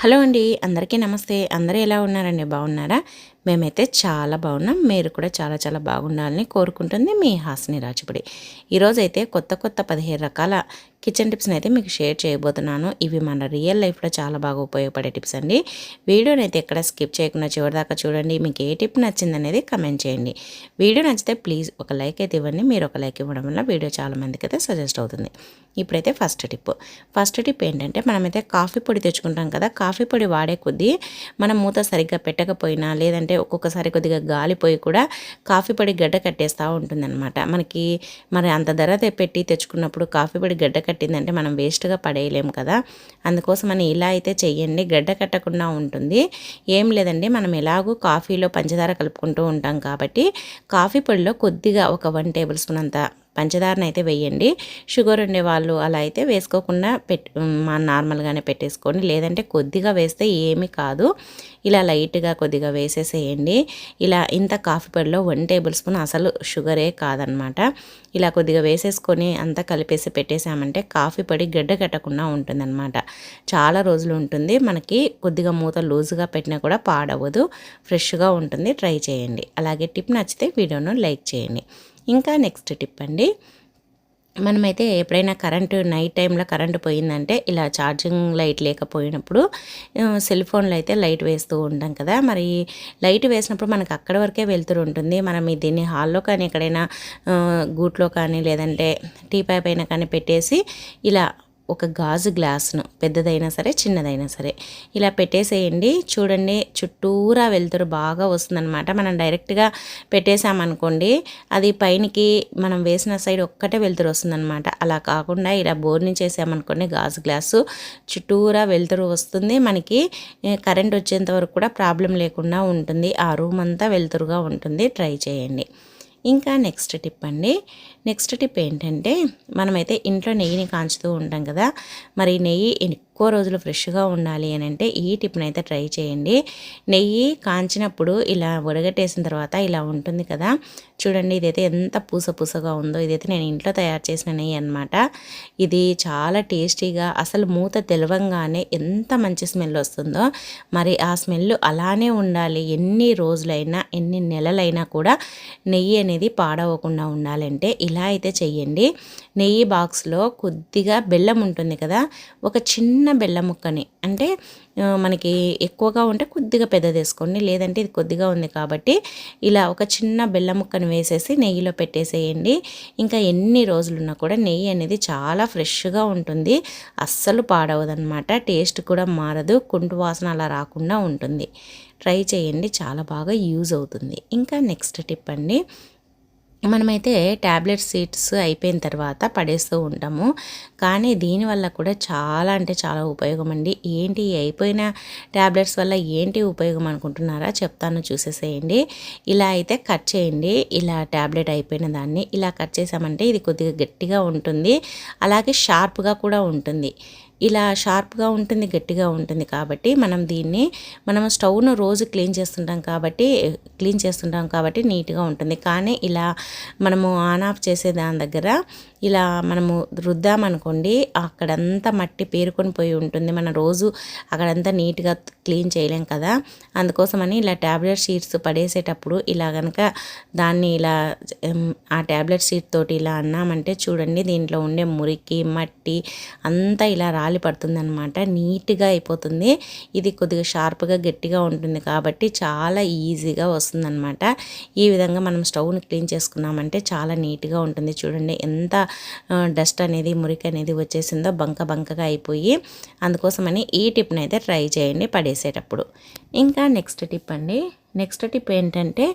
Hello అండి, అందరికీ నమస్తే. అందరూ ఎలా ఉన్నారండి? బాగున్నారా? మేమైతే చాలా బాగున్నాం. మీరు కూడా చాలా చాలా బాగుండాలని కోరుకుంటుంది మీ హాసిని రాజపుడి. ఈరోజైతే కొత్త 15 రకాల కిచెన్ టిప్స్ని అయితే మీకు షేర్ చేయబోతున్నాను. ఇవి మన రియల్ లైఫ్లో చాలా బాగా ఉపయోగపడే టిప్స్ అండి. వీడియోని అయితే ఎక్కడ స్కిప్ చేయకుండా చివరిదాకా చూడండి. మీకు ఏ టిప్ నచ్చిందనేది కమెంట్ చేయండి. వీడియో నచ్చితే ప్లీజ్ ఒక లైక్ అయితే ఇవ్వండి. మీరు ఒక లైక్ ఇవ్వడం వల్ల వీడియో చాలా మందికి అయితే సజెస్ట్ అవుతుంది. ఇప్పుడైతే ఫస్ట్ టిప్ ఏంటంటే, మనమైతే కాఫీ పొడి తెచ్చుకుంటాం కదా. కాఫీ పొడి వాడే కొద్దీ మనం మూత సరిగ్గా పెట్టకపోయినా, లేదంటే ఒక్కొక్కసారి కొద్దిగా గాలిపోయి కూడా కాఫీ పొడి గడ్డ కట్టేస్తూ ఉంటుందన్నమాట. మనకి మరి అంత ధర పెట్టి తెచ్చుకున్నప్పుడు కాఫీ పొడి గడ్డ కట్టిందంటే మనం వేస్ట్గా పడేయలేము కదా. అందుకోసమని ఇలా అయితే చెయ్యండి, గడ్డ కట్టకుండా ఉంటుంది. ఏం లేదండి, మనం ఎలాగూ కాఫీలో పంచదార కలుపుకుంటూ ఉంటాం కాబట్టి కాఫీ పొడిలో కొద్దిగా ఒక 1 టేబుల్ స్పూన్ అంత పంచదారని అయితే వేయండి. షుగర్ ఉండేవాళ్ళు అలా అయితే వేసుకోకుండా నార్మల్గానే పెట్టేసుకొని, లేదంటే కొద్దిగా వేస్తే ఏమీ కాదు. ఇలా లైట్గా కొద్దిగా వేసేసేయండి. ఇలా ఇంత కాఫీ పొడిలో 1 టేబుల్ స్పూన్ అసలు షుగరే కాదనమాట. ఇలా కొద్దిగా వేసేసుకొని అంతా కలిపేసి పెట్టేసామంటే కాఫీ పొడి గడ్డ కట్టకుండా ఉంటుందన్నమాట. చాలా రోజులు ఉంటుంది. మనకి కొద్దిగా మూత లూజుగా పెట్టినా కూడా పాడవదు, ఫ్రెష్గా ఉంటుంది. ట్రై చేయండి. అలాగే టిప్ నచ్చితే వీడియోను లైక్ చేయండి. ఇంకా నెక్స్ట్ టిప్ అండి, మనమైతే ఎప్పుడైనా నైట్ టైంలో కరెంటు పోయిందంటే ఇలా ఛార్జింగ్ లైట్ లేకపోయినప్పుడు సెల్ ఫోన్లో అయితే లైట్ వేస్తూ ఉంటాం కదా. మరి లైట్ వేసినప్పుడు మనకు అక్కడి వరకే వెళ్తూ ఉంటుంది. మనం దీన్ని హాల్లో కానీ ఎక్కడైనా గూట్లో కానీ లేదంటే టీపాయ్ పైన కానీ పెట్టేసి ఇలా ఒక గాజు గ్లాస్ను, పెద్దదైనా సరే చిన్నదైనా సరే, ఇలా పెట్టేసేయండి. చూడండి, చుట్టూరా వెలుతురు బాగా వస్తుందన్నమాట. మనం డైరెక్ట్గా పెట్టేసామనుకోండి, అది పైనకి మనం వేసిన సైడ్ ఒక్కటే వెలుతురు వస్తుందన్నమాట. అలా కాకుండా ఇలా బోర్ని చేసామనుకోండి, గాజు గ్లాసు చుట్టూరా వెలుతురు వస్తుంది. మనకి కరెంట్ వచ్చేంత వరకు కూడా ప్రాబ్లం లేకుండా ఉంటుంది. ఆ రూమ్ అంతా వెలుతురుగా ఉంటుంది. ట్రై చేయండి. ఇంకా నెక్స్ట్ టిప్ ఏంటంటే, మనమైతే ఇంట్లో నెయ్యిని కాంచుతూ ఉంటాం కదా. మరి నెయ్యి ఎక్కువ రోజులు ఫ్రెష్గా ఉండాలి అని అంటే ఈ టిప్ని అయితే ట్రై చేయండి. నెయ్యి కాంచినప్పుడు ఇలా వడగట్టేసిన తర్వాత ఇలా ఉంటుంది కదా. చూడండి, ఇదైతే ఎంత పూసగా ఉందో. ఇదైతే నేను ఇంట్లో తయారు చేసిన నెయ్యి అనమాట. ఇది చాలా టేస్టీగా, అసలు మూత తెలవంగానే ఎంత మంచి స్మెల్ వస్తుందో. మరి ఆ స్మెల్ అలానే ఉండాలి, ఎన్ని రోజులైనా ఎన్ని నెలలైనా కూడా నెయ్యి అనేది పాడవకుండా ఉండాలంటే ఇలా అయితే చెయ్యండి. నెయ్యి బాక్స్లో కొద్దిగా బెల్లం ఉంటుంది కదా, ఒక చిన్న బెల్లం ముక్కని, అంటే మనకి ఎక్కువగా ఉంటే కొద్దిగా పెద్దది వేసుకోండి, లేదంటే ఇది కొద్దిగా ఉంది కాబట్టి ఇలా ఒక చిన్న బెల్లం ముక్కను వేసేసి నెయ్యిలో పెట్టేసేయండి. ఇంకా ఎన్ని రోజులున్నా కూడా నెయ్యి అనేది చాలా ఫ్రెష్గా ఉంటుంది, అస్సలు పాడవదనమాట. టేస్ట్ కూడా మారదు, కుంటు వాసన అలా రాకుండా ఉంటుంది. ట్రై చేయండి, చాలా బాగా యూజ్ అవుతుంది. ఇంకా నెక్స్ట్ టిప్ అండి, మనమైతే ట్యాబ్లెట్ సీడ్స్ అయిపోయిన తర్వాత పడేస్తూ ఉంటాము, కానీ దీనివల్ల కూడా చాలా అంటే చాలా ఉపయోగం అండి. ఏంటి అయిపోయిన ట్యాబ్లెట్స్ వల్ల ఏంటి ఉపయోగం అనుకుంటున్నారా? చెప్తాను, చూసేసేయండి. ఇలా అయితే కట్ చేయండి. ఇలా ట్యాబ్లెట్ అయిపోయిన దాన్ని ఇలా కట్ చేసామంటే ఇది కొద్దిగా గట్టిగా ఉంటుంది, అలాగే షార్ప్గా కూడా ఉంటుంది. ఇలా షార్ప్గా ఉంటుంది, గట్టిగా ఉంటుంది కాబట్టి మనం స్టవ్ను రోజు క్లీన్ చేస్తుంటాం కాబట్టి నీట్గా ఉంటుంది. కానీ ఇలా మనము ఆన్ ఆఫ్ చేసే దాని దగ్గర ఇలా మనము రుద్దామనుకోండి, అక్కడంతా మట్టి పేరుకొని పోయి ఉంటుంది. మనం రోజు అక్కడంతా నీట్గా క్లీన్ చేయలేం కదా. అందుకోసమని ఇలా ట్యాబ్లెట్ షీట్స్ పడేసేటప్పుడు ఇలా కనుక దాన్ని ఇలా ఆ ట్యాబ్లెట్ షీట్ తోటి ఇలా అన్నామంటే చూడండి, దీంట్లో ఉండే మురికి మట్టి అంతా ఇలా రాలి పడుతుందన్నమాట. నీట్గా అయిపోతుంది. ఇది కొద్దిగా షార్ప్గా గట్టిగా ఉంటుంది కాబట్టి చాలా ఈజీగా వస్తుందన్నమాట. ఈ విధంగా మనం స్టవ్ని క్లీన్ చేసుకున్నామంటే చాలా నీట్గా ఉంటుంది. చూడండి, ఎంత డస్ట్ అనేది, మురికి అనేది వచ్చేసిందో, బంకగా అయిపోయి. అందుకోసమని ఈ టిప్ని అయితే ట్రై చేయండి పడేసేటప్పుడు. ఇంకా నెక్స్ట్ టిప్ ఏంటంటే,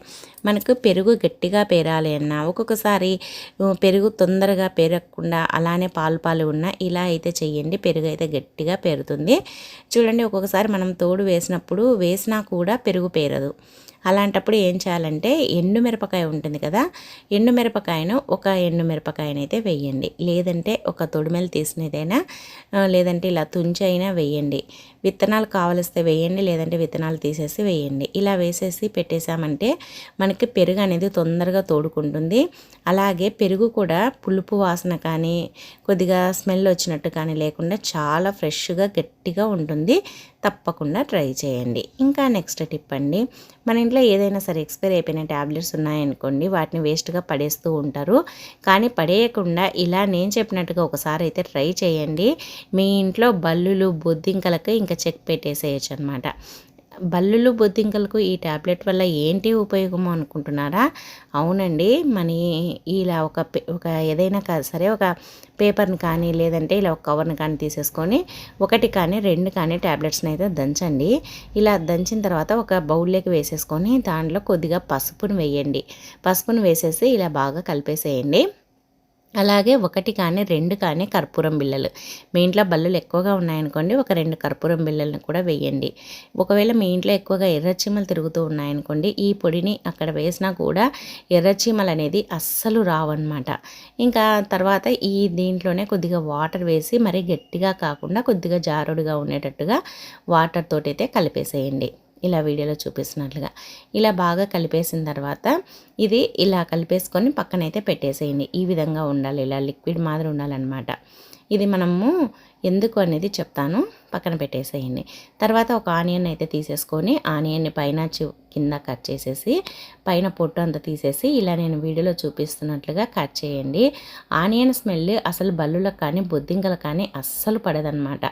మనకు పెరుగు గట్టిగా పేరాలి అన్నా, ఒక్కొక్కసారి పెరుగు తొందరగా పేరకుండా అలానే పాలు ఉన్నా ఇలా అయితే చెయ్యండి, పెరుగు అయితే గట్టిగా పేరుతుంది. చూడండి, ఒక్కొక్కసారి మనం తోడు వేసినా కూడా పెరుగు పేరదు. అలాంటప్పుడు ఏం చేయాలంటే, ఎండుమిరపకాయ ఉంటుంది కదా, ఒక ఎండుమిరపకాయనైతే వేయండి, లేదంటే ఒక తొడిమెలు తీసినదైనా, లేదంటే ఇలా తుంచి అయినా వేయండి. విత్తనాలు కావలిస్తే వేయండి, లేదంటే విత్తనాలు తీసేసి వేయండి. ఇలా వేసేసి పెట్టేసామంటే మనకి పెరుగు అనేది తొందరగా తోడుకుంటుంది. అలాగే పెరుగు కూడా పులుపు వాసన కానీ కొద్దిగా స్మెల్ వచ్చినట్టు కానీ లేకుండా చాలా ఫ్రెష్గా గట్టిగా ఉంటుంది. తప్పకుండా ట్రై చేయండి. ఇంకా నెక్స్ట్ టిప్ అండి, మన ఇంట్లో ఏదైనా సరే ఎక్స్పైర్ అయిపోయిన ట్యాబ్లెట్స్ ఉన్నాయనుకోండి, వాటిని వేస్ట్గా పడేస్తూ ఉంటారు. కానీ పడేయకుండా ఇలా నేను చెప్పినట్టుగా ఒకసారి అయితే ట్రై చేయండి. మీ ఇంట్లో బల్లులు బొద్దింకలకు ఇంకా చెక్ పెట్టేసేయచ్చు అనమాట. బల్లులు బొద్దింకలకు ఈ ట్యాబ్లెట్ వల్ల ఏంటి ఉపయోగము అనుకుంటున్నారా? అవునండి, ఇలా ఒక ఏదైనా సరే ఒక పేపర్ని కానీ లేదంటే ఇలా ఒక కవర్ని కానీ తీసేసుకొని 1 కానీ 2 కానీ ట్యాబ్లెట్స్ని అయితే దంచండి. ఇలా దంచిన తర్వాత ఒక బౌల్లోకి వేసేసుకొని దాంట్లో కొద్దిగా పసుపును వేయండి. పసుపును వేసేసి ఇలా బాగా కలిపేసేయండి. అలాగే 1 కానీ 2 కానీ కర్పూరం బిళ్ళలు, మీ ఇంట్లో బల్లులు ఎక్కువగా ఉన్నాయనుకోండి, ఒక 2 కర్పూరం బిళ్ళలను కూడా వేయండి. ఒకవేళ మీ ఇంట్లో ఎక్కువగా ఎర్రచీమలు తిరుగుతూ ఉన్నాయనుకోండి, ఈ పొడిని అక్కడ వేసినా కూడా ఎర్రచీమలు అనేది అస్సలు రావన్నమాట. ఇంకా తర్వాత దీంట్లోనే కొద్దిగా వాటర్ వేసి మరీ గట్టిగా కాకుండా కొద్దిగా జారుడుగా ఉండేటట్టుగా వాటర్ తోటైతే కలిపేసేయండి. ఇలా వీడియోలో చూపిస్తున్నట్లుగా ఇలా బాగా కలిపేసిన తర్వాత ఇది ఇలా కలిపేసుకొని పక్కనైతే పెట్టేసేయండి. ఈ విధంగా ఉండాలి, ఇలా లిక్విడ్ మాదిరి ఉండాలన్నమాట. ఇది మనము ఎందుకు అనేది చెప్తాను, పక్కన పెట్టేసేయండి. తర్వాత ఒక ఆనియన్ అయితే తీసేసుకొని ఆనియన్ని పైన కింద కట్ చేసేసి పైన పొట్టు అంతా తీసేసి ఇలా నేను వీడియోలో చూపిస్తున్నట్లుగా కట్ చేయండి. ఆనియన్ స్మెల్ అసలు బల్లులకు కానీ బొద్దింకలకు కానీ అస్సలు పడదనమాట.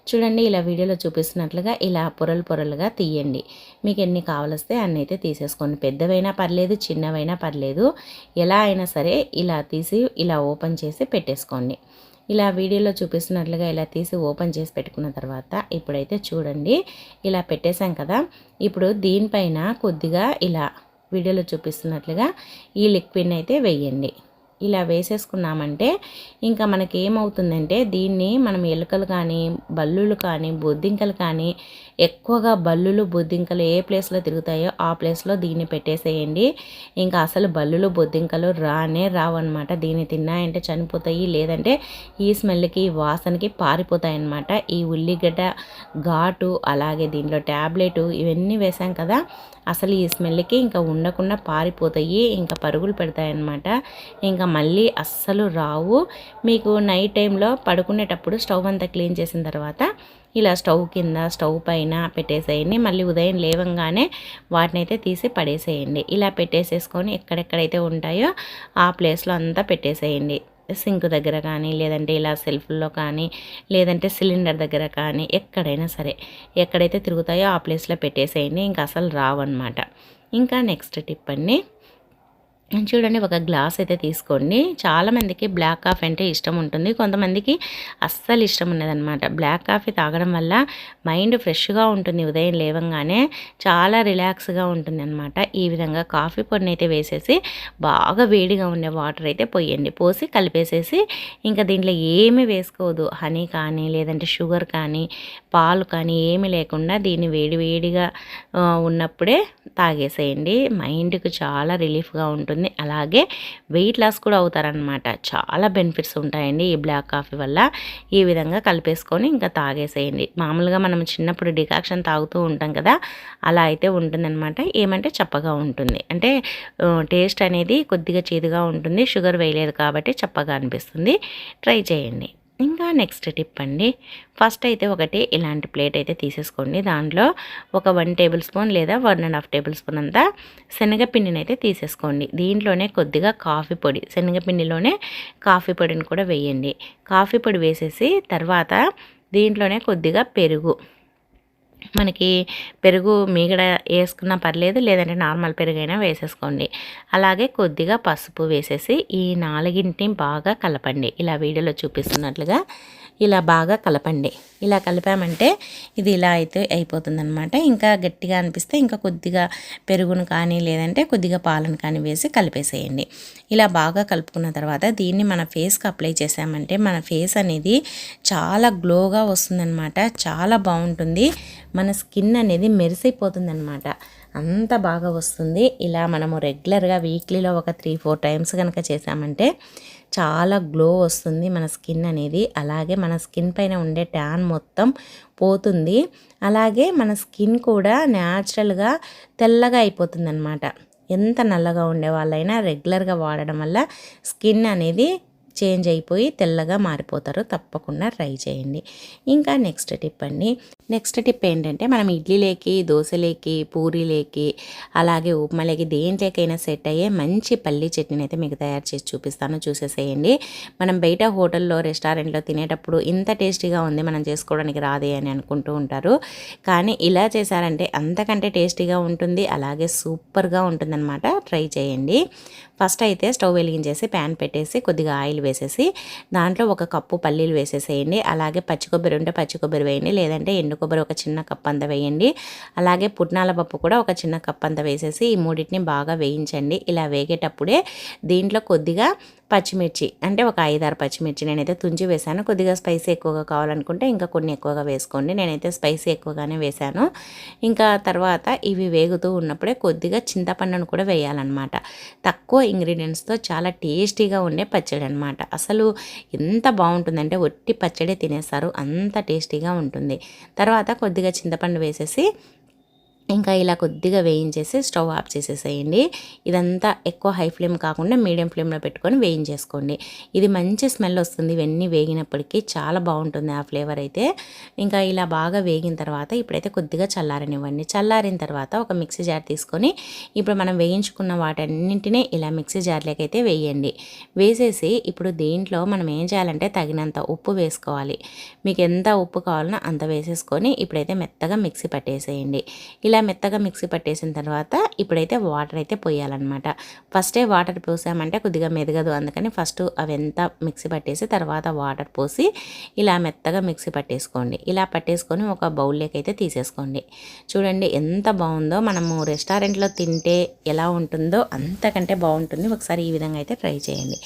చూడండి, ఇలా వీడియోలో చూపిస్తున్నట్లుగా ఇలా పొరలుగా తీయండి. మీకు ఎన్ని కావలిస్తే అన్ని అయితే తీసేసుకోండి. పెద్దవైనా పర్లేదు, చిన్నవైనా పర్లేదు, ఎలా అయినా సరే ఇలా తీసి ఇలా ఓపెన్ చేసి పెట్టేసుకోండి. ఇలా వీడియోలో చూపిస్తున్నట్లుగా ఇలా తీసి ఓపెన్ చేసి పెట్టుకున్న తర్వాత ఇప్పుడైతే చూడండి, ఇలా పెట్టేశాం కదా. ఇప్పుడు దీనిపైన కొద్దిగా ఇలా వీడియోలో చూపిస్తున్నట్లుగా ఈ లిక్విడ్ని అయితే వేయండి. ఇలా వేసేసుకున్నామంటే ఇంకా మనకి ఏమవుతుందంటే దీన్ని మనం ఎలుకలు కానీ బల్లులు కానీ బొద్దింకలు కానీ ఎక్కువగా బల్లులు బొద్దింకలు ఏ ప్లేస్లో తిరుగుతాయో ఆ ప్లేస్లో దీన్ని పెట్టేసేయండి. ఇంకా అసలు బల్లులు బొద్దింకలు రావన్నమాట. దీన్ని తిన్నాయంటే చనిపోతాయి, లేదంటే ఈ స్మెల్కి వాసనకి పారిపోతాయి అన్నమాట. ఈ ఉల్లిగడ్డ ఘాటు అలాగే దీంట్లో ట్యాబ్లెట్ ఇవన్నీ వేసాం కదా, అసలు ఈ స్మెల్కి ఇంకా ఉండకుండా పారిపోతాయి, ఇంకా పరుగులు పెడతాయన్నమాట. ఇంకా మళ్ళీ అస్సలు రావు. మీకు నైట్ టైంలో పడుకునేటప్పుడు స్టవ్ అంతా క్లీన్ చేసిన తర్వాత ఇలా స్టవ్ కింద స్టవ్ పైన పెట్టేసేయండి. మళ్ళీ ఉదయం లేవంగానే వాటిని అయితే తీసి పడేసేయండి. ఇలా పెట్టేసేసుకొని ఎక్కడెక్కడైతే ఉంటాయో ఆ ప్లేస్లో అంతా పెట్టేసేయండి. సింక్ దగ్గర కానీ లేదంటే ఇలా సెల్ఫ్లో కానీ లేదంటే సిలిండర్ దగ్గర కానీ ఎక్కడైనా సరే ఎక్కడైతే తిరుగుతాయో ఆ ప్లేస్లో పెట్టేసేయండి. ఇంకా అసలు రావన్నమాట. ఇంకా నెక్స్ట్ టిప్ అండి, చూడండి, ఒక గ్లాస్ అయితే తీసుకోండి. చాలామందికి బ్లాక్ కాఫీ అంటే ఇష్టం ఉంటుంది, కొంతమందికి అస్సలు ఇష్టం ఉన్నదనమాట. బ్లాక్ కాఫీ తాగడం వల్ల మైండ్ ఫ్రెష్గా ఉంటుంది, ఉదయం లేవంగానే చాలా రిలాక్స్గా ఉంటుంది అనమాట. ఈ విధంగా కాఫీ పొడిని అయితే వేసేసి బాగా వేడిగా ఉండే వాటర్ అయితే పోయండి. పోసి కలిపేసేసి ఇంకా దీంట్లో ఏమీ వేసుకోవద్దు, హనీ కానీ లేదంటే షుగర్ కానీ పాలు కానీ ఏమీ లేకుండా దీన్ని వేడిగా ఉన్నప్పుడే తాగేసేయండి. మైండ్కి చాలా రిలీఫ్గా ఉంటుంది. అలాగే వెయిట్ లాస్ కూడా అవుతారనమాట. చాలా బెనిఫిట్స్ ఉంటాయండి ఈ బ్లాక్ కాఫీ వల్ల. ఈ విధంగా కలిపేసుకొని ఇంకా తాగేసేయండి. మామూలుగా మనం చిన్నప్పుడు డికాక్షన్ తాగుతూ ఉంటాం కదా, అలా అయితే ఉంటుందన్నమాట. ఏమంటే చప్పగా ఉంటుంది, అంటే టేస్ట్ అనేది కొద్దిగా చేదుగా ఉంటుంది, షుగర్ వేయలేదు కాబట్టి చప్పగా అనిపిస్తుంది. ట్రై చేయండి. ఇంకా నెక్స్ట్ టిప్ అండి, ఫస్ట్ అయితే ఒకటి ఇలాంటి ప్లేట్ అయితే తీసేసుకోండి. దాంట్లో ఒక 1 టేబుల్ స్పూన్ లేదా 1.5 టేబుల్ స్పూన్ అంతా శనగపిండిని అయితే తీసేసుకోండి. దీంట్లోనే కొద్దిగా కాఫీ పొడి, శనగపిండిలోనే కాఫీ పొడిని కూడా వేయండి. కాఫీ పొడి వేసేసి తర్వాత దీంట్లోనే కొద్దిగా పెరుగు, మనకి పెరుగు మీగడ వేసుకున్నా పర్లేదు, లేదంటే నార్మల్ పెరుగైనా వేసేసుకోండి. అలాగే కొద్దిగా పసుపు వేసేసి ఈ 4ని బాగా కలపండి. ఇలా వీడియోలో చూపిస్తున్నట్లుగా ఇలా బాగా కలపండి. ఇలా కలిపామంటే ఇది ఇలా అయితే అయిపోతుందన్నమాట. ఇంకా గట్టిగా అనిపిస్తే ఇంకా కొద్దిగా పెరుగును కానీ లేదంటే కొద్దిగా పాలను కానీ వేసి కలిపేసేయండి. ఇలా బాగా కలుపుకున్న తర్వాత దీన్ని మన ఫేస్కి అప్లై చేసామంటే మన ఫేస్ అనేది చాలా గ్లోగా వస్తుందన్నమాట. చాలా బాగుంటుంది, మన స్కిన్ అనేది మెరిసిపోతుంది అనమాట, అంత బాగా వస్తుంది. ఇలా మనము రెగ్యులర్గా వీక్లీలో ఒక 3-4 టైమ్స్ కనుక చేసామంటే చాలా గ్లో వస్తుంది మన స్కిన్ అనేది. అలాగే మన స్కిన్ పైన ఉండే ట్యాన్ మొత్తం పోతుంది. అలాగే మన స్కిన్ కూడా న్యాచురల్గా తెల్లగా అయిపోతుంది అనమాట. ఎంత నల్లగా ఉండే వాళ్ళైనా రెగ్యులర్గా వాడడం వల్ల స్కిన్ అనేది చేంజ్ అయిపోయి తెల్లగా మారిపోతారు. తప్పకుండా ట్రై చేయండి. ఇంకా నెక్స్ట్ టిప్ అండి. నెక్స్ట్ టిప్ ఏంటంటే మనం ఇడ్లీలోకి, దోశలోకి, పూరీలోకి, అలాగే ఉప్మాలోకి దేంట్లోకైనా సెట్ అయ్యే మంచి పల్లీ చట్నీని అయితే మీకు తయారు చేసి చూపిస్తాను, చూసేసేయండి. మనం బయట హోటల్లో, రెస్టారెంట్లో తినేటప్పుడు ఇంత టేస్టీగా ఉంది, మనం చేసుకోవడానికి రాదే అని అనుకుంటూ ఉంటారు. కానీ ఇలా చేశారంటే అంతకంటే టేస్టీగా ఉంటుంది, అలాగే సూపర్గా ఉంటుందన్నమాట. ట్రై చేయండి. ఫస్ట్ అయితే స్టవ్ వెలిగించేసి ప్యాన్ పెట్టేసి కొద్దిగా ఆయిల్ వేసేసి దాంట్లో 1 కప్పు పల్లీలు వేసేసేయండి. అలాగే పచ్చి కొబ్బరి ఉంటే పచ్చి కొబ్బరి వేయండి, లేదంటే ఎండు కొబ్బరి ఒక చిన్న కప్ అంత వేయండి. అలాగే పుట్నాల పప్పు కూడా ఒక చిన్న కప్ అంత వేసేసి ఈ మూడింటిని బాగా వేయించండి. ఇలా వేగేటప్పుడే దీంట్లో కొద్దిగా పచ్చిమిర్చి అంటే ఒక 5-6 పచ్చిమిర్చి నేనైతే తుంచి వేశాను. కొద్దిగా స్పైసీ ఎక్కువగా కావాలనుకుంటే ఇంకా కొన్ని ఎక్కువగా వేసుకోండి. నేనైతే స్పైసీ ఎక్కువగానే వేశాను. ఇంకా తర్వాత ఇవి వేగుతూ ఉన్నప్పుడే కొద్దిగా చింతపండును కూడా వేయాలన్నమాట. తక్కువ ఇంగ్రీడియంట్స్తో చాలా టేస్టీగా ఉండే పచ్చడి అనమాట. అసలు ఎంత బాగుంటుందంటే ఒట్టి పచ్చడి తినేస్తారు, అంత టేస్టీగా ఉంటుంది. తర్వాత కొద్దిగా చింతపండు వేసేసి ఇంకా ఇలా కొద్దిగా వేయించేసి స్టవ్ ఆఫ్ చేసేసేయండి. ఇదంతా ఎక్కువ హై ఫ్లేమ్ కాకుండా మీడియం ఫ్లేమ్లో పెట్టుకొని వేయించేసుకోండి. ఇది మంచి స్మెల్ వస్తుంది ఇవన్నీ వేగినప్పటికీ, చాలా బాగుంటుంది ఆ ఫ్లేవర్ అయితే. ఇంకా ఇలా బాగా వేగిన తర్వాత ఇప్పుడైతే కొద్దిగా చల్లారనివ్వండి. చల్లారిన తర్వాత ఒక మిక్సీ జార్ తీసుకొని ఇప్పుడు మనం వేయించుకున్న వాటన్నింటినీ ఇలా మిక్సీ జార్లోకి అయితే వేయండి. వేసేసి ఇప్పుడు దీంట్లో మనం ఏం చేయాలంటే తగినంత ఉప్పు వేసుకోవాలి. మీకు ఎంత ఉప్పు కావాలనో అంత వేసేసుకొని ఇప్పుడైతే మెత్తగా మిక్సీ పట్టేసేయండి. ఇలా మెత్తగా మిక్సీ పట్టేసిన తర్వాత ఇప్పుడైతే వాటర్ అయితే పోయాలన్నమాట. ఫస్టే వాటర్ పోసామంటే కొద్దిగా మెదగదు, అందుకని ఫస్ట్ అవంతా మిక్సీ పట్టేసి తర్వాత వాటర్ పోసి ఇలా మెత్తగా మిక్సీ పట్టేసుకోండి. ఇలా పట్టేసుకొని ఒక బౌల్లోకి అయితే తీసేసుకోండి. చూడండి ఎంత బాగుందో, మనము రెస్టారెంట్లో తింటే ఎలా ఉంటుందో అంతకంటే బాగుంటుంది. ఒకసారి ఈ విధంగా అయితే ట్రై చేయండి.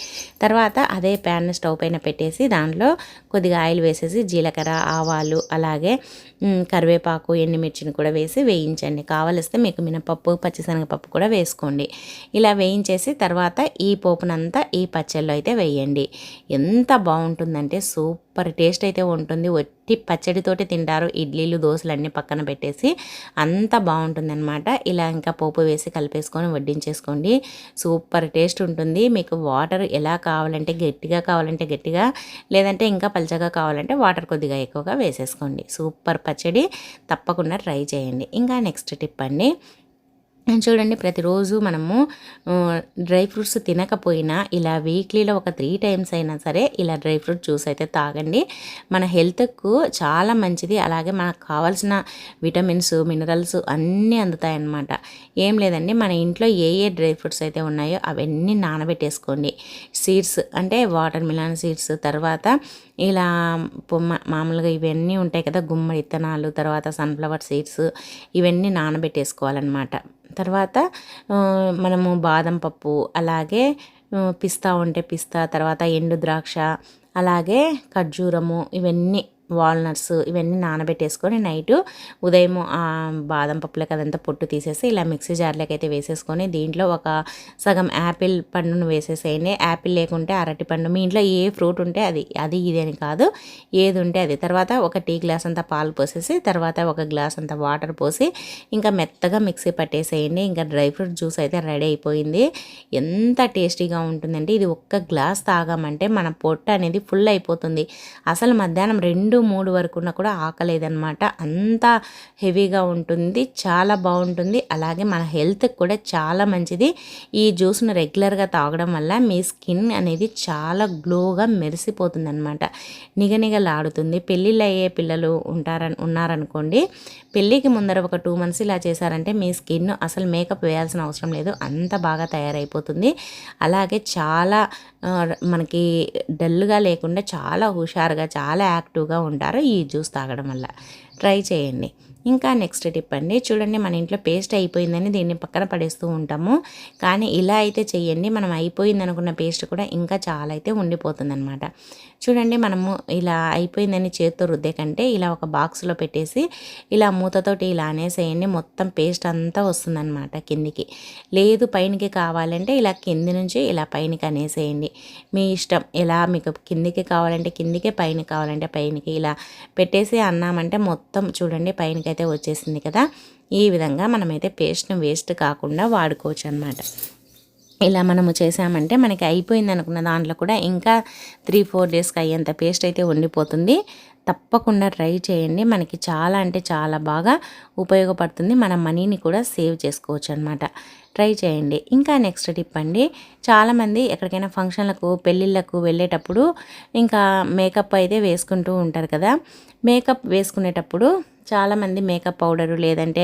తర్వాత అదే ప్యాన్ స్టవ్ పైన పెట్టేసి దాంట్లో కొద్దిగా ఆయిల్ వేసేసి జీలకర్ర, ఆవాలు, అలాగే కరివేపాకు, ఎండుమిర్చిని కూడా వేసి వేయించండి. కావలిస్తే మీకు మినపప్పు, పచ్చిశనగపప్పు కూడా వేసుకోండి. ఇలా వేయించేసి తర్వాత ఈ పోపునంతా ఈ పచ్చళ్ళలో అయితే వేయండి. ఎంత బాగుంటుందంటే సూపర్ టేస్ట్ అయితే ఉంటుంది. ఒట్టి పచ్చడితోటి తింటారు. ఇడ్లీలు, దోశలు అన్నీ పక్కన పెట్టేసి అంత బాగుంటుందన్నమాట. ఇలా ఇంకా పోపు వేసి కలిపేసుకొని వడ్డించేసుకోండి. సూపర్ టేస్ట్ ఉంటుంది. మీకు వాటర్ ఎలా కావాలంటే గట్టిగా, లేదంటే ఇంకా పల్చగా కావాలంటే వాటర్ కొద్దిగా ఎక్కువగా వేసేసుకోండి. సూపర్ పచ్చడి, తప్పకుండా ట్రై చేయండి. ఇంకా నెక్స్ట్ టిప్ అండి. చూడండి, ప్రతిరోజు మనము డ్రై ఫ్రూట్స్ తినకపోయినా ఇలా వీక్లీలో ఒక 3 టైమ్స్ అయినా సరే ఇలా డ్రై ఫ్రూట్ జ్యూస్ అయితే తాగండి. మన హెల్త్కు చాలా మంచిది. అలాగే మనకు కావాల్సిన విటమిన్స్, మినరల్స్ అన్నీ అందుతాయన్నమాట. ఏం లేదండి, మన ఇంట్లో ఏ డ్రై ఫ్రూట్స్ అయితే ఉన్నాయో అవన్నీ నానబెట్టేసుకోండి. సీడ్స్ అంటే వాటర్ మిలన్ సీడ్స్, తర్వాత ఇలా మామూలుగా ఇవన్నీ ఉంటాయి కదా, గుమ్మడి విత్తనాలు, తర్వాత సన్ఫ్లవర్ సీడ్స్, ఇవన్నీ నానబెట్టేసుకోవాలన్నమాట. తర్వాత మనము బాదం పప్పు, అలాగే పిస్తా ఉంటే పిస్తా, తర్వాత ఎండు ద్రాక్ష, అలాగే ఖర్జూరము, ఇవన్నీ వాల్నట్స్, ఇవన్నీ నానబెట్టేసుకొని నైటు ఉదయం బాదం పప్పులకి అదంతా పొట్టు తీసేసి ఇలా మిక్సీ జార్లోకి అయితే వేసేసుకొని దీంట్లో ఒక సగం యాపిల్ పండును వేసేసేయండి. యాపిల్ లేకుంటే అరటిపండు, మీ ఇంట్లో ఏ ఫ్రూట్ ఉంటే అది ఇది అని కాదు, ఏది ఉంటే అది. తర్వాత ఒక టీ గ్లాస్ అంత పాలు పోసేసి తర్వాత ఒక గ్లాస్ అంత వాటర్ పోసి ఇంకా మెత్తగా మిక్సీ పట్టేసేయండి. ఇంకా డ్రై ఫ్రూట్ జ్యూస్ అయితే రెడీ అయిపోయింది. ఎంత టేస్టీగా ఉంటుందంటే ఇది ఒక్క గ్లాస్ తాగామంటే మన పొట్ట అనేది ఫుల్ అయిపోతుంది. అసలు మధ్యాహ్నం 2-3 వరకు కూడా ఆకలేదన్నమాట. అంత హెవీగా ఉంటుంది, చాలా బాగుంటుంది. అలాగే మన హెల్త్కి కూడా చాలా మంచిది. ఈ జ్యూస్ను రెగ్యులర్గా తాగడం వల్ల మీ స్కిన్ అనేది చాలా గ్లోగా మెరిసిపోతుంది అనమాట, నిగనిగలాడుతుంది. పెళ్ళిళ్ళు అయ్యే పిల్లలు ఉన్నారనుకోండి, పెళ్ళికి ముందర ఒక 2 months ఇలా చేశారంటే మీ స్కిన్ అసలు మేకప్ వేయాల్సిన అవసరం లేదు, అంత బాగా తయారైపోతుంది. అలాగే చాలా మనకి డల్గా లేకుండా చాలా హుషారుగా, చాలా యాక్టివ్గా ఉంటారు ఈ జ్యూస్ తాగడం వల్ల. ట్రై చేయండి. ఇంకా నెక్స్ట్ టిప్ అండి, చూడండి మన ఇంట్లో పేస్ట్ అయిపోయిందని దీన్ని పక్కన పడేస్తూ ఉంటాము. కానీ ఇలా అయితే చెయ్యండి, మనం అయిపోయింది అనుకున్న పేస్ట్ కూడా ఇంకా చాలా అయితే ఉండిపోతుందన్నమాట. చూడండి మనము ఇలా అయిపోయిందని చేత్తో రుద్దే కంటే ఇలా ఒక బాక్స్లో పెట్టేసి ఇలా మూతతోటి ఇలా అనేసేయండి, మొత్తం పేస్ట్ అంతా వస్తుందన్నమాట కిందికి. లేదు పైనకి కావాలంటే ఇలా కింది నుంచి ఇలా పైనకి అనేసేయండి, మీ ఇష్టం. ఎలా మీకు కిందికి కావాలంటే కిందికి, పైన కావాలంటే పైనకి ఇలా పెట్టేసి అన్నామంటే మొత్తం చూడండి పైనకి అయితే వచ్చేసింది కదా. ఈ విధంగా మనమైతే పేస్ట్ను వేస్ట్ కాకుండా వాడుకోవచ్చు అన్నమాట. ఇలా మనము చేసామంటే మనకి అయిపోయింది అనుకున్న దాంట్లో కూడా ఇంకా 3-4 డేస్కి అయ్యేంత పేస్ట్ అయితే ఉండిపోతుంది. తప్పకుండా ట్రై చేయండి, మనకి చాలా అంటే చాలా బాగా ఉపయోగపడుతుంది. మన మనీని కూడా సేవ్ చేసుకోవచ్చు అనమాట. ట్రై చేయండి. ఇంకా నెక్స్ట్ టిప్ అండి, చాలామంది ఎక్కడికైనా ఫంక్షన్లకు పెళ్ళిళ్ళకు వెళ్ళేటప్పుడు ఇంకా మేకప్ అయితే వేసుకుంటూ ఉంటారు కదా. మేకప్ వేసుకునేటప్పుడు చాలామంది మేకప్ పౌడరు లేదంటే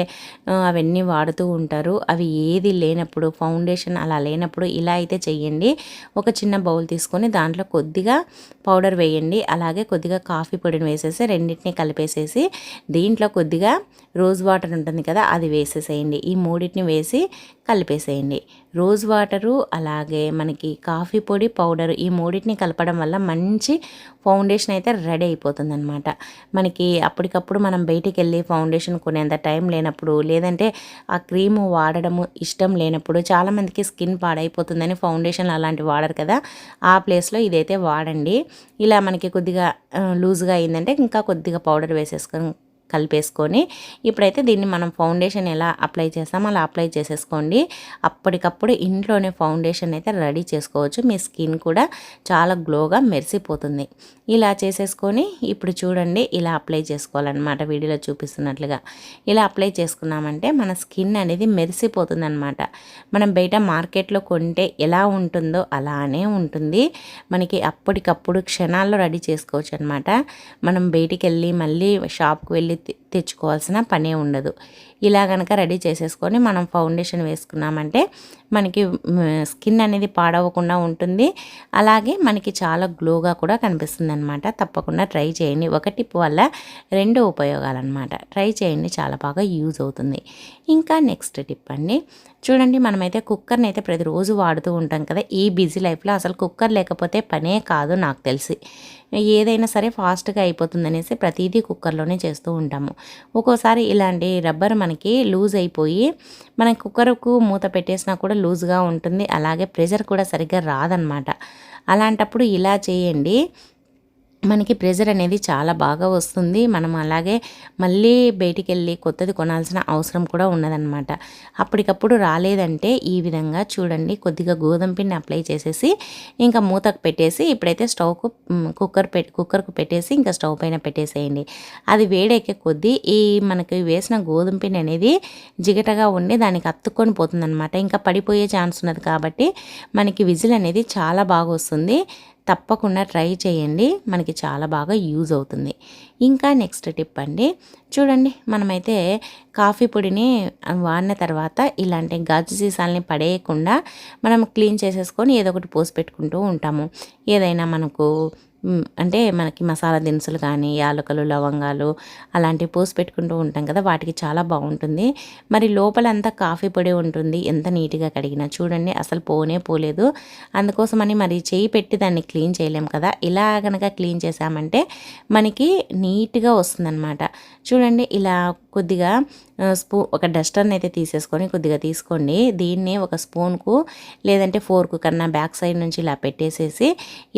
అవన్నీ వాడుతూ ఉంటారు. అవి ఏది లేనప్పుడు, ఫౌండేషన్ అలా లేనప్పుడు ఇలా అయితే చెయ్యండి. ఒక చిన్న బౌల్ తీసుకొని దాంట్లో కొద్దిగా పౌడర్ వేయండి, అలాగే కొద్దిగా కాఫీ పొడిని వేసేసి రెండింటిని కలిపేసేసి దీంట్లో కొద్దిగా రోజ్ వాటర్ ఉంటుంది కదా అది వేసేసేయండి. ఈ మూడింటిని వేసి కలిపేసేయండి. రోజ్ వాటరు అలాగే మనకి కాఫీ పొడి, పౌడరు ఈ మూడింటిని కలపడం వల్ల మంచి ఫౌండేషన్ అయితే రెడీ అయిపోతుంది అనమాట. మనకి అప్పటికప్పుడు మనం బయటికి వెళ్ళి ఫౌండేషన్ కొనేంత టైం లేనప్పుడు, లేదంటే ఆ క్రీము వాడడము ఇష్టం లేనప్పుడు, చాలామందికి స్కిన్ పాడైపోతుందని ఫౌండేషన్ అలాంటివి వాడరు కదా, ఆ ప్లేస్లో ఇదైతే వాడండి. ఇలా మనకి కొద్దిగా లూజ్గా అయిందంటే ఇంకా కొద్దిగా పౌడర్ వేసేసుకొని కలిపేసుకొని ఇప్పుడైతే దీన్ని మనం ఫౌండేషన్ ఎలా అప్లై చేస్తామో అలా అప్లై చేసేసుకోండి. అప్పటికప్పుడు ఇంట్లోనే ఫౌండేషన్ అయితే రెడీ చేసుకోవచ్చు. మీ స్కిన్ కూడా చాలా గ్లోగా మెరిసిపోతుంది. ఇలా చేసేసుకొని ఇప్పుడు చూడండి ఇలా అప్లై చేసుకోవాలన్నమాట. వీడియోలో చూపిస్తున్నట్లుగా ఇలా అప్లై చేసుకున్నామంటే మన స్కిన్ అనేది మెరిసిపోతుంది అనమాట. మనం బయట మార్కెట్లో కొంటే ఎలా ఉంటుందో అలానే ఉంటుంది. మనకి అప్పటికప్పుడు క్షణాల్లో రెడీ చేసుకోవచ్చు అనమాట. మనం బయటికి వెళ్ళి మళ్ళీ షాప్కి వెళ్ళి తెచ్చుకోవాల్సిన పనే ఉండదు. ఇలా కనుక రెడీ చేసేసుకొని మనం ఫౌండేషన్ వేసుకున్నామంటే మనకి స్కిన్ అనేది పాడవకుండా ఉంటుంది, అలాగే మనకి చాలా గ్లోగా కూడా కనిపిస్తుంది అనమాట. తప్పకుండా ట్రై చేయండి. ఒక టిప్ వల్ల 2 ఉపయోగాలు అనమాట. ట్రై చేయండి, చాలా బాగా యూజ్ అవుతుంది. ఇంకా నెక్స్ట్ టిప్ అండి, చూడండి మనమైతే కుక్కర్ని అయితే ప్రతిరోజు వాడుతూ ఉంటాం కదా. ఈ బిజీ లైఫ్లో అసలు కుక్కర్ లేకపోతే పనే కాదు నాకు తెలిసి. ఏదైనా సరే ఫాస్ట్గా అయిపోతుందనేసి ప్రతిదీ కుక్కర్లోనే చేస్తూ ఉంటాము. ఒక్కోసారి ఇలాంటి రబ్బర్ మనకి లూజ్ అయిపోయి మన కుక్కర్కు మూత పెట్టేసినా కూడా లూజ్గా ఉంటుంది, అలాగే ప్రెషర్ కూడా సరిగ్గా రాదనమాట. అలాంటప్పుడు ఇలా చేయండి, మనకి ప్రెజర్ అనేది చాలా బాగా వస్తుంది. మనం అలాగే మళ్ళీ బయటికి వెళ్ళి కొత్తది కొనాల్సిన అవసరం కూడా ఉన్నదనమాట. అప్పటికప్పుడు రాలేదంటే ఈ విధంగా చూడండి కొద్దిగా గోధుమ పిండి అప్లై చేసేసి ఇంకా మూతకు పెట్టేసి ఇప్పుడైతే కుక్కర్కు పెట్టేసి ఇంకా స్టవ్ పైన పెట్టేసేయండి. అది వేడెక్కే కొద్దీ ఈ మనకి వేసిన గోధుమ పిండి అనేది జిగటగా ఉండి దానికి అత్తుకొని పోతుందన్నమాట. ఇంకా పడిపోయే ఛాన్స్ ఉన్నది కాబట్టి మనకి విజిల్ అనేది చాలా బాగా వస్తుంది. తప్పకుండా ట్రై చేయండి, మనకి చాలా బాగా యూజ్ అవుతుంది. ఇంకా నెక్స్ట్ టిప్ అండి, చూడండి మనమైతే కాఫీ పొడిని వాడిన తర్వాత ఇలాంటి గాజు సీసాలని పడేయకుండా మనం క్లీన్ చేసేసుకొని ఏదో ఒకటి పోసి పెట్టుకుంటూ ఉంటాము. ఏదైనా మనకు అంటే మనకి మసాలా దినుసులు కానీ యాలకులు, లవంగాలు అలాంటివి పోసి పెట్టుకుంటూ ఉంటాం కదా, వాటికి చాలా బాగుంటుంది. మరి లోపలంతా కాఫీ పొడి ఉంటుంది, ఎంత నీట్గా కడిగినా చూడండి అసలు పోలేదు. అందుకోసమని మరి చేయి పెట్టి దాన్ని క్లీన్ చేయలేం కదా. ఇలా కనుక క్లీన్ చేసామంటే మనకి నీట్గా వస్తుందన్నమాట. చూడండి ఇలా కొద్దిగా ఒక డస్టర్ని అయితే తీసేసుకొని కొద్దిగా తీసుకోండి. దీన్ని ఒక స్పూన్కు లేదంటే ఫోర్కు కన్నా బ్యాక్ సైడ్ నుంచి ఇలా పెట్టేసేసి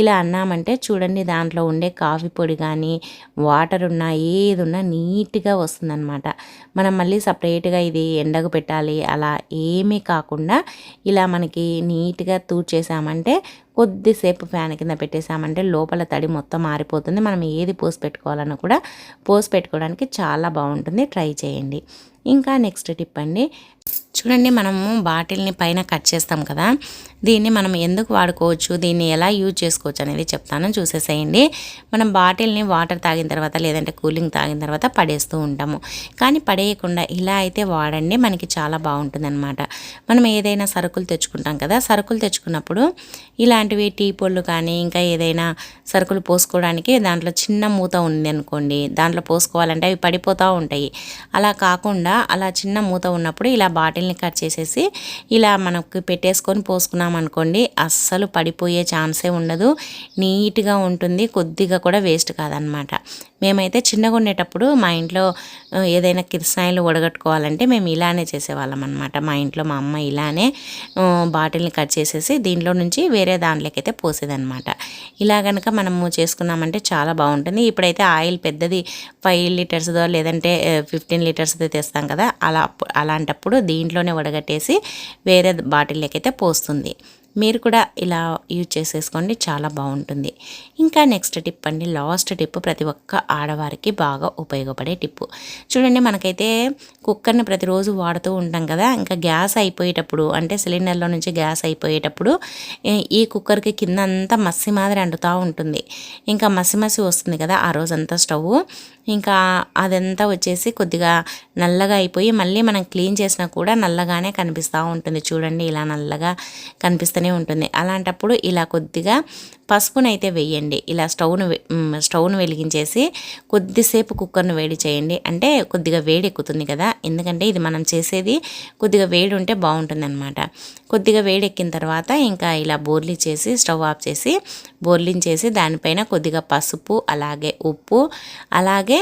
ఇలా అన్నామంటే చూడండి దాంట్లో ఉండే కాఫీ పొడి కానీ వాటర్ ఉన్నా ఏది ఉన్నా నీట్గా వస్తుందన్నమాట. మనం మళ్ళీ సపరేట్గా ఇది ఎండకు పెట్టాలి అలా ఏమీ కాకుండా ఇలా మనకి నీట్గా తూడ్చేసామంటే కొద్దిసేపు ఫ్యాన్ కింద పెట్టేసామంటే లోపల తడి మొత్తం ఆరిపోతుంది. మనం ఏది పోసి పెట్టుకోవాలన్నా కూడా పోసి పెట్టుకోవడానికి చాలా బాగుంటుంది. ట్రై చేయండి. ఇంకా నెక్స్ట్ టిప్ అండి, చూడండి మనము బాటిల్ని పైన కట్ చేస్తాం కదా, దీన్ని మనం ఎందుకు వాడుకోవచ్చు, దీన్ని ఎలా యూజ్ చేసుకోవచ్చు అనేది చెప్తాను, చూసేసేయండి. మనం బాటిల్ని వాటర్ తాగిన తర్వాత లేదంటే కూలింగ్ తాగిన తర్వాత పడేస్తూ ఉంటాము, కానీ పడేయకుండా ఇలా అయితే వాడండి, మనకి చాలా బాగుంటుంది అనమాట. మనం ఏదైనా సరుకులు తెచ్చుకుంటాం కదా, సరుకులు తెచ్చుకున్నప్పుడు ఇలాంటివి టీ పొళ్ళు కానీ ఇంకా ఏదైనా సరుకులు పోసుకోవడానికి దాంట్లో చిన్న మూత ఉంది అనుకోండి, దాంట్లో పోసుకోవాలంటే అవి పడిపోతూ ఉంటాయి. అలా కాకుండా అలా చిన్న మూత ఉన్నప్పుడు ఇలా బాటిల్ని కట్ చేసేసి ఇలా మనకు పెట్టేసుకొని పోసుకున్నాం అనుకోండి, అస్సలు పడిపోయే ఛాన్సే ఉండదు, నీట్గా ఉంటుంది, కొద్దిగా కూడా వేస్ట్ కాదనమాట. మేమైతే చిన్నగా ఉండేటప్పుడు మా ఇంట్లో ఏదైనా కిరసనాయిలు వడగట్టుకోవాలంటే మేము ఇలానే చేసేవాళ్ళం అనమాట. మా ఇంట్లో మా అమ్మ ఇలానే బాటిల్ని కట్ చేసేసి దీంట్లో నుంచి వేరే దాంట్లోకైతే పోసేదనమాట. ఇలా కనుక మనము చేసుకున్నామంటే చాలా బాగుంటుంది. ఇప్పుడైతే ఆయిల్ పెద్దది 5 లీటర్స్దో లేదంటే 15 లీటర్స్దో తెస్తాం కదా, అలాంటప్పుడు దీంట్లోనే వడగట్టేసి వేరే బాటిల్లోకైతే పోస్తుంది. మీరు కూడా ఇలా యూజ్ చేసేసుకోండి, చాలా బాగుంటుంది. ఇంకా నెక్స్ట్ టిప్ అండి, లాస్ట్ టిప్, ప్రతి ఒక్క ఆడవారికి బాగా ఉపయోగపడే టిప్పు. చూడండి మనకైతే కుక్కర్ని ప్రతిరోజు వాడుతూ ఉంటాం కదా, ఇంకా గ్యాస్ అయిపోయేటప్పుడు అంటే సిలిండర్లో నుంచి గ్యాస్ అయిపోయేటప్పుడు ఈ కుక్కర్కి కింద అంతా మసి మాదిరి అంటుతూ ఉంటుంది. ఇంకా మసి మసి వస్తుంది కదా ఆ రోజంతా స్టవ్, ఇంకా అదంతా వచ్చేసి కొద్దిగా నల్లగా అయిపోయి మళ్ళీ మనం క్లీన్ చేసినా కూడా నల్లగానే కనిపిస్తూ ఉంటుంది. చూడండి ఇలా నల్లగా కనిపిస్తూనే ఉంటుంది. అలాంటప్పుడు ఇలా కొద్దిగా పసుపునైతే వేయండి. ఇలా స్టవ్ను వెలిగించేసి కొద్దిసేపు కుక్కర్ను వేడి చేయండి, అంటే కొద్దిగా వేడి ఎక్కుతుంది కదా, ఎందుకంటే ఇది మనం చేసేది కొద్దిగా వేడి ఉంటే బాగుంటుంది అనమాట. కొద్దిగా వేడి ఎక్కిన తర్వాత ఇంకా ఇలా బోర్లీ చేసి స్టవ్ ఆఫ్ చేసి బోర్లించేసి దానిపైన కొద్దిగా పసుపు అలాగే ఉప్పు అలాగే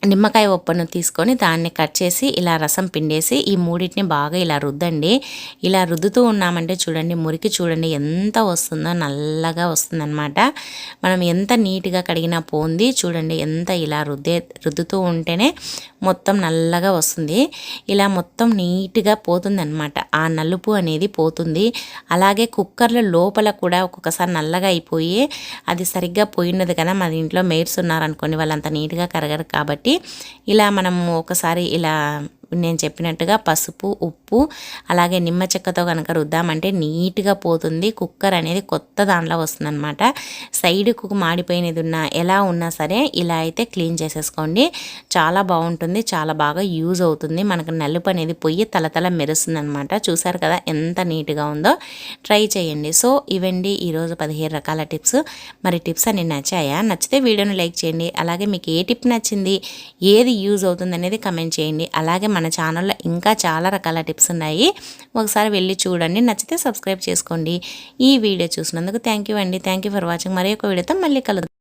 నిమ్మకాయ ఉప్పును తీసుకొని దాన్ని కట్ చేసి ఇలా రసం పిండేసి ఈ మూడింటిని బాగా ఇలా రుద్దండి. ఇలా రుద్దుతూ ఉన్నామంటే చూడండి మురికి చూడండి ఎంత వస్తుందో, నల్లగా వస్తుందన్నమాట. మనం ఎంత నీట్గా కడిగినా పోంది, చూడండి ఎంత ఇలా రుద్దుతూ ఉంటేనే మొత్తం నల్లగా వస్తుంది. ఇలా మొత్తం నీట్గా పోతుందన్నమాట, ఆ నలుపు అనేది పోతుంది. అలాగే కుక్కర్ల లోపల కూడా ఒక్కొక్కసారి నల్లగా అయిపోయి అది సరిగ్గా పోయినది కదా, మన ఇంట్లో మేడ్స్ ఉన్నారనుకోండి, వాళ్ళంత నీట్గా కరగరు కాబట్టి ఇలా మనము ఒకసారి ఇలా నేను చెప్పినట్టుగా పసుపు ఉప్పు అలాగే నిమ్మ చెక్కతో కనుక రుద్దామంటే నీట్గా పోతుంది. కుక్కర్ అనేది కొత్త దాంట్లో వస్తుందన్నమాట. సైడ్కు మాడిపోయినది ఉన్నా ఎలా ఉన్నా సరే ఇలా అయితే క్లీన్ చేసేసుకోండి, చాలా బాగుంటుంది, చాలా బాగా యూజ్ అవుతుంది. మనకు నలుపు అనేది పొయ్యి తలతల మెరుస్తుంది అనమాట. చూసారు కదా ఎంత నీట్గా ఉందో, ట్రై చేయండి. సో ఇవండి ఈరోజు 17 రకాల టిప్స్. మరి టిప్స్ అన్ని నచ్చాయా? నచ్చితే వీడియోని లైక్ చేయండి. అలాగే మీకు ఏ టిప్ నచ్చింది, ఏది యూజ్ అవుతుంది అనేది కమెంట్ చేయండి. అలాగే మన ఛానల్లో ఇంకా చాలా రకాల టిప్స్ ఉన్నాయి, ఒకసారి వెళ్ళి చూడండి. నచ్చితే సబ్స్క్రైబ్ చేసుకోండి. ఈ వీడియో చూసినందుకు థ్యాంక్ యూ అండి. Thank you for watching. మరి ఒక వీడియోతో మళ్ళీ కలుద్దాం.